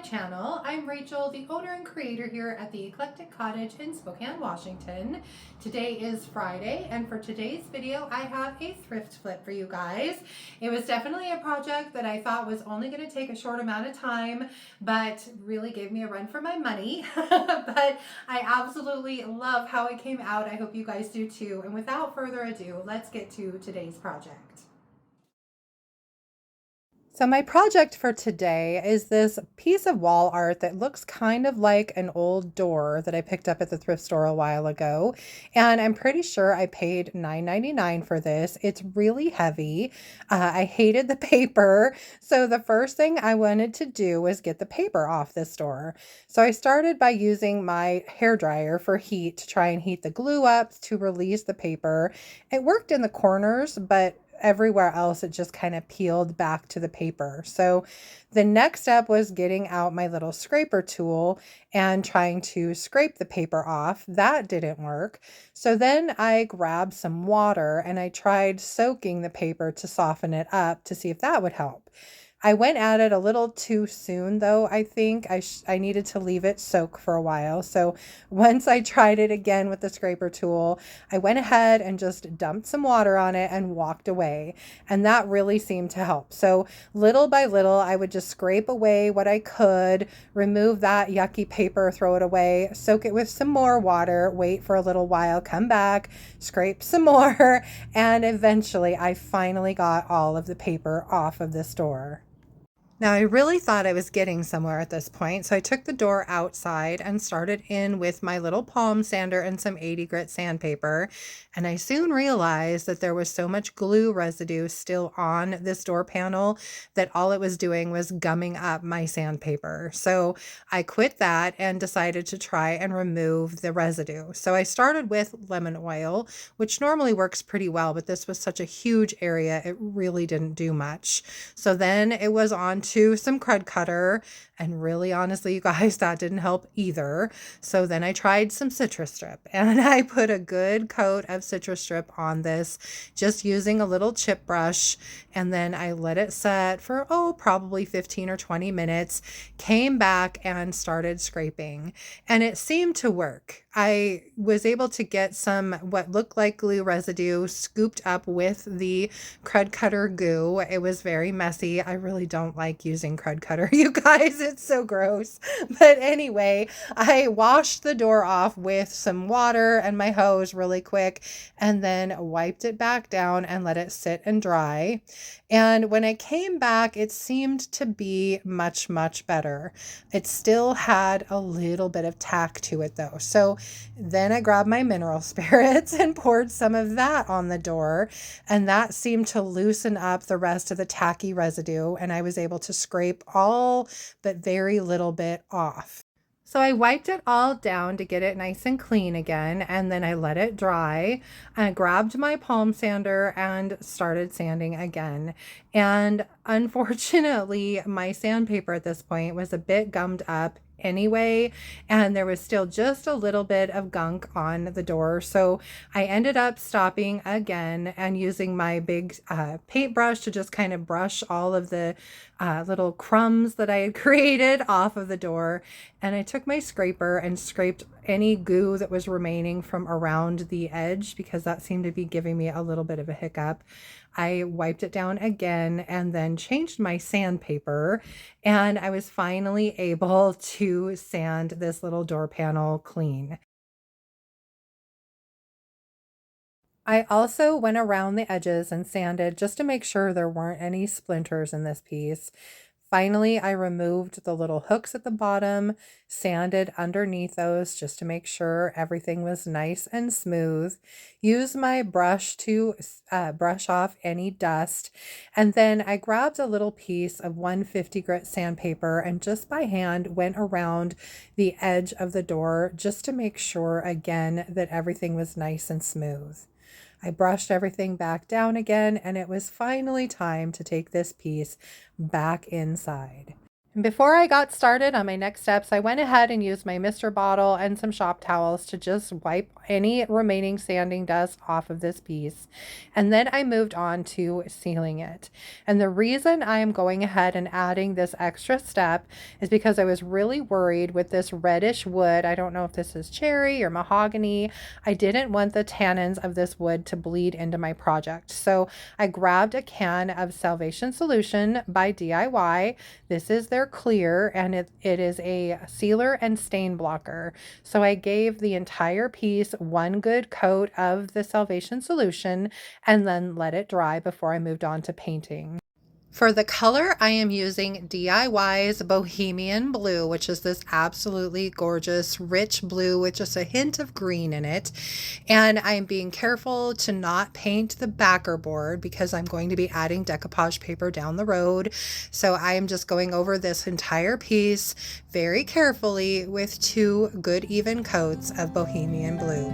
channel. I'm Rachel, the owner and creator here at the Eclectic Cottage in Spokane, Washington. Today is Friday, and for today's video, I have a thrift flip for you guys. It was definitely a project that I thought was only going to take a short amount of time, but really gave me a run for my money. But I absolutely love how it came out. I hope you guys do too. And without further ado, let's get to today's project. So my project for today is this piece of wall art that looks kind of like an old door that I picked up at the thrift store a while ago. And I'm pretty sure I paid $9.99 for this. It's really heavy. I hated the paper. So the first thing I wanted to do was get the paper off this door. So I started by using my hairdryer for heat to try and heat the glue up to release the paper. It worked in the corners, but everywhere else it just kind of peeled back to the paper. So the next step was getting out my little scraper tool and trying to scrape the paper off. That didn't work. So then I grabbed some water and I tried soaking the paper to soften it up to see if that would help. I went at it a little too soon though. I think I needed to leave it soak for a while. So once I tried it again with the scraper tool, I went ahead and just dumped some water on it and walked away. And that really seemed to help. So little by little, I would just scrape away what I could, remove that yucky paper, throw it away, soak it with some more water, wait for a little while, come back, scrape some more. And eventually I finally got all of the paper off of this door. Now, I really thought I was getting somewhere at this point, so I took the door outside and started in with my little palm sander and some 80 grit sandpaper. And I soon realized that there was so much glue residue still on this door panel that all it was doing was gumming up my sandpaper. So I quit that and decided to try and remove the residue. So I started with lemon oil, which normally works pretty well, but this was such a huge area, it really didn't do much. So then it was on to some crud cutter, and really honestly, you guys, that didn't help either. So then I tried some citrus strip and I put a good coat of citrus strip on this, just using a little chip brush, and then I let it set for probably 15 or 20 minutes, came back and started scraping, and it seemed to work. I was able to get some what looked like glue residue scooped up with the crud cutter goo. It was very messy. I really don't like using crud cutter, you guys. It's so gross. But anyway, I washed the door off with some water and my hose really quick, and then wiped it back down and let it sit and dry. And when I came back, it seemed to be much, much better. It still had a little bit of tack to it though. So then I grabbed my mineral spirits and poured some of that on the door, and that seemed to loosen up the rest of the tacky residue, and I was able to scrape all but very little bit off. So I wiped it all down to get it nice and clean again, and then I let it dry. I grabbed my palm sander and started sanding again. And unfortunately, my sandpaper at this point was a bit gummed up anyway, and there was still just a little bit of gunk on the door. So I ended up stopping again and using my big paintbrush to just kind of brush all of the little crumbs that I had created off of the door. And I took my scraper and scraped any goo that was remaining from around the edge, because that seemed to be giving me a little bit of a hiccup. I wiped it down again and then changed my sandpaper, and I was finally able to sand this little door panel clean. I also went around the edges and sanded just to make sure there weren't any splinters in this piece. Finally, I removed the little hooks at the bottom, sanded underneath those just to make sure everything was nice and smooth. Used my brush to brush off any dust. And then I grabbed a little piece of 150 grit sandpaper and just by hand went around the edge of the door just to make sure again that everything was nice and smooth. I brushed everything back down again, and it was finally time to take this piece back inside. And before I got started on my next steps, I went ahead and used my Mister bottle and some shop towels to just wipe any remaining sanding dust off of this piece. And then I moved on to sealing it. And the reason I am going ahead and adding this extra step is because I was really worried with this reddish wood. I don't know if this is cherry or mahogany. I didn't want the tannins of this wood to bleed into my project. So I grabbed a can of Salvation Solution by DIY. This is their clear, and it is a sealer and stain blocker. So I gave the entire piece one good coat of the Salvation Solution and then let it dry before I moved on to painting. For the color, I am using DIY's Bohemian Blue, which is this absolutely gorgeous, rich blue with just a hint of green in it. And I'm being careful to not paint the backer board because I'm going to be adding decoupage paper down the road. So I am just going over this entire piece very carefully with two good even coats of Bohemian Blue.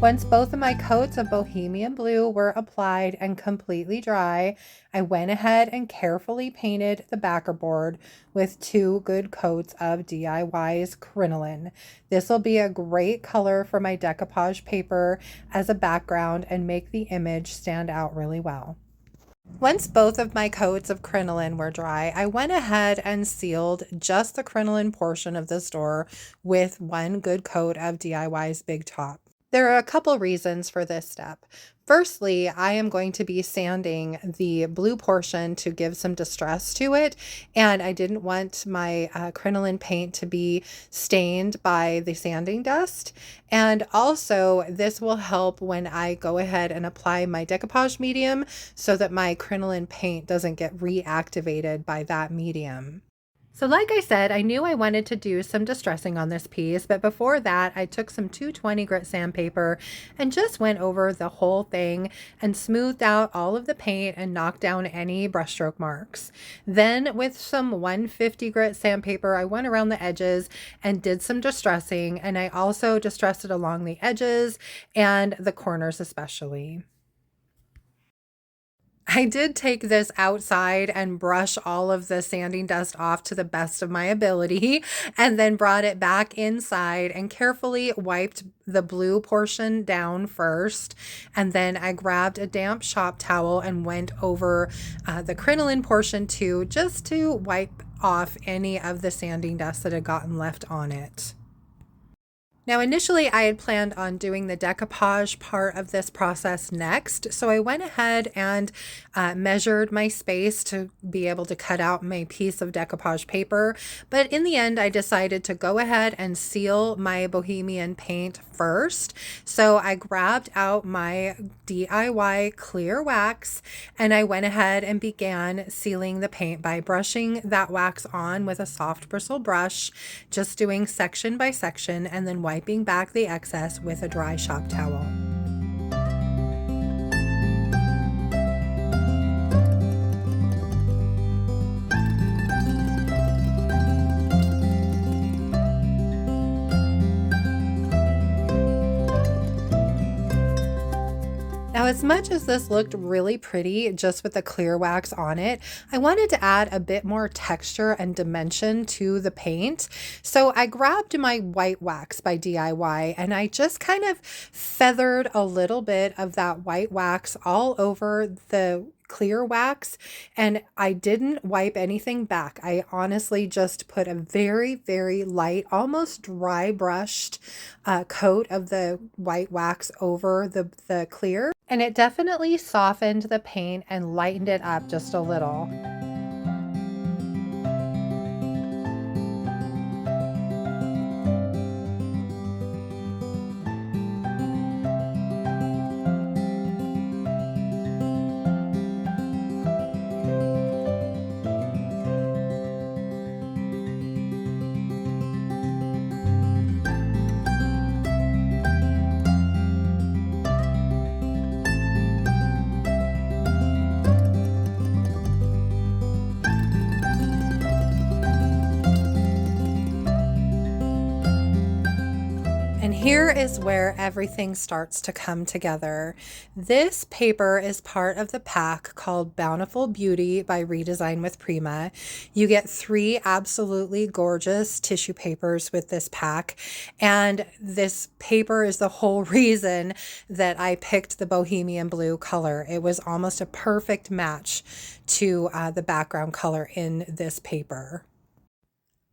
Once both of my coats of Bohemian Blue were applied and completely dry, I went ahead and carefully painted the backer board with two good coats of DIY's Crinoline. This will be a great color for my decoupage paper as a background and make the image stand out really well. Once both of my coats of crinoline were dry, I went ahead and sealed just the crinoline portion of this door with one good coat of DIY's Big Top. There are a couple reasons for this step. Firstly, I am going to be sanding the blue portion to give some distress to it, and I didn't want my crinoline paint to be stained by the sanding dust. And also, this will help when I go ahead and apply my decoupage medium so that my crinoline paint doesn't get reactivated by that medium. So like I said, I knew I wanted to do some distressing on this piece, but before that, I took some 220 grit sandpaper and just went over the whole thing and smoothed out all of the paint and knocked down any brushstroke marks. Then with some 150 grit sandpaper, I went around the edges and did some distressing, and I also distressed it along the edges and the corners especially. I did take this outside and brush all of the sanding dust off to the best of my ability, and then brought it back inside and carefully wiped the blue portion down first. And then I grabbed a damp shop towel and went over the crinoline portion too, just to wipe off any of the sanding dust that had gotten left on it. Now, initially, I had planned on doing the decoupage part of this process next, so I went ahead and measured my space to be able to cut out my piece of decoupage paper. But in the end, I decided to go ahead and seal my Bohemian paint first. So I grabbed out my DIY clear wax and I went ahead and began sealing the paint by brushing that wax on with a soft bristle brush, just doing section by section and then wiping back the excess with a dry shop towel. Now, as much as this looked really pretty just with the clear wax on it, I wanted to add a bit more texture and dimension to the paint. So I grabbed my white wax by DIY and I just kind of feathered a little bit of that white wax all over the clear wax, and I didn't wipe anything back. I honestly just put a very, very light, almost dry brushed coat of the white wax over the clear, and it definitely softened the paint and lightened it up just a little. here is where everything starts to come together. This paper is part of the pack called Bountiful Beauty by Redesign with Prima. You get 3 absolutely gorgeous tissue papers with this pack, and this paper is the whole reason that I picked the Bohemian blue color. It was almost a perfect match to the background color in this paper.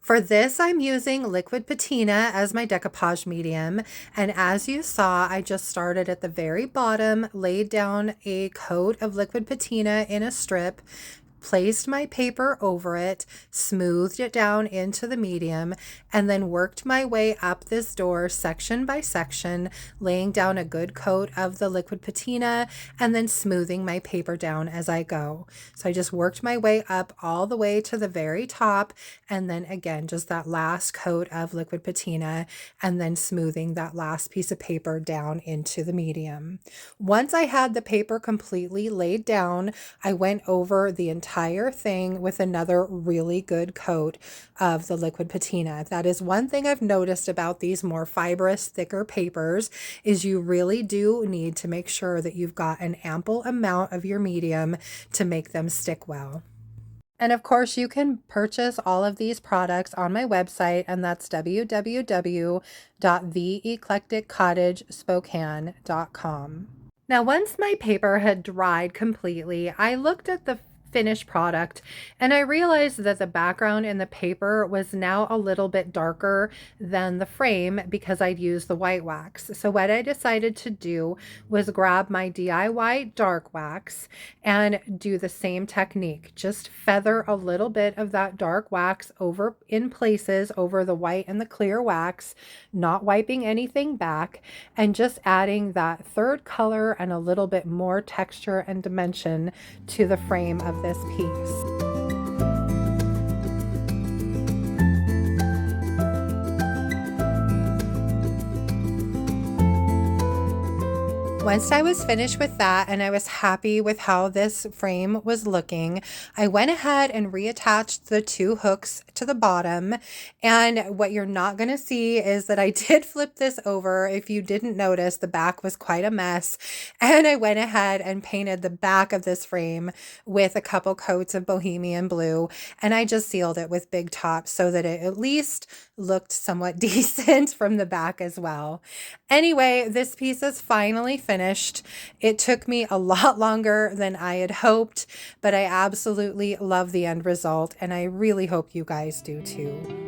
For this, I'm using liquid patina as my decoupage medium. And as you saw, I just started at the very bottom, laid down a coat of liquid patina in a strip, placed my paper over it, smoothed it down into the medium, and then worked my way up this door section by section, laying down a good coat of the liquid patina and then smoothing my paper down as I go. So I just worked my way up all the way to the very top, and then again, just that last coat of liquid patina and then smoothing that last piece of paper down into the medium. Once I had the paper completely laid down, I went over the entire thing with another really good coat of the liquid patina. That is one thing I've noticed about these more fibrous, thicker papers, is you really do need to make sure that you've got an ample amount of your medium to make them stick well. And of course, you can purchase all of these products on my website, and that's www.theeclecticcottagespokane.com. Now, once my paper had dried completely, I looked at the finished product and I realized that the background in the paper was now a little bit darker than the frame because I'd used the white wax. So what I decided to do was grab my DIY dark wax and do the same technique. Just feather a little bit of that dark wax over in places over the white and the clear wax, not wiping anything back, and just adding that third color and a little bit more texture and dimension to the frame of this piece. Once I was finished with that and I was happy with how this frame was looking, I went ahead and reattached the 2 hooks to the bottom. And what you're not going to see is that I did flip this over. If you didn't notice, the back was quite a mess. And I went ahead and painted the back of this frame with a couple coats of Bohemian blue. And I just sealed it with Big Top so that it at least looked somewhat decent from the back as well. Anyway, this piece is finally finished. It took me a lot longer than I had hoped, but I absolutely love the end result, and I really hope you guys do too.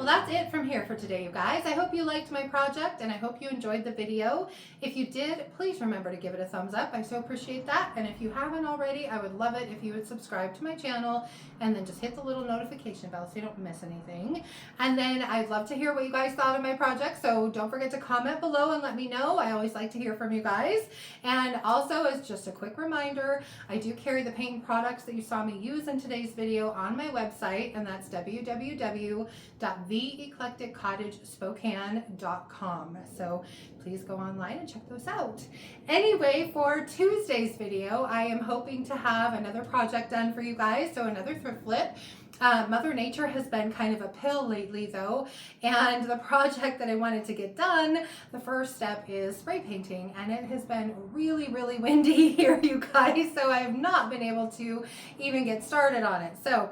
That's it from here for today, you guys. I hope you liked my project and I hope you enjoyed the video. If you did, please remember to give it a thumbs up. I so appreciate that. And if you haven't already, I would love it if you would subscribe to my channel and then just hit the little notification bell so you don't miss anything. And then I'd love to hear what you guys thought of my project. So don't forget to comment below and let me know. I always like to hear from you guys. And also, as just a quick reminder, I do carry the paint products that you saw me use in today's video on my website, and that's www.theeclecticcottagespokane.com. So please go online and check those out. Anyway, for Tuesday's video, I am hoping to have another project done for you guys, so another thrift flip. Mother Nature has been kind of a pill lately though, and the project that I wanted to get done, the first step is spray painting, and it has been really, really windy here, you guys, so I have not been able to even get started on it. So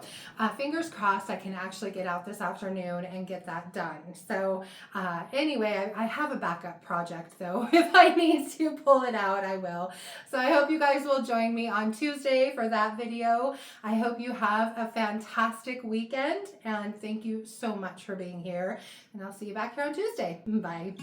fingers crossed I can actually get out this afternoon and get that done. So anyway, I have a backup project though. If I need to pull it out, I will. So I hope you guys will join me on Tuesday for that video. I hope you have a fantastic fantastic weekend, and thank you so much for being here. And I'll see you back here on Tuesday. Bye.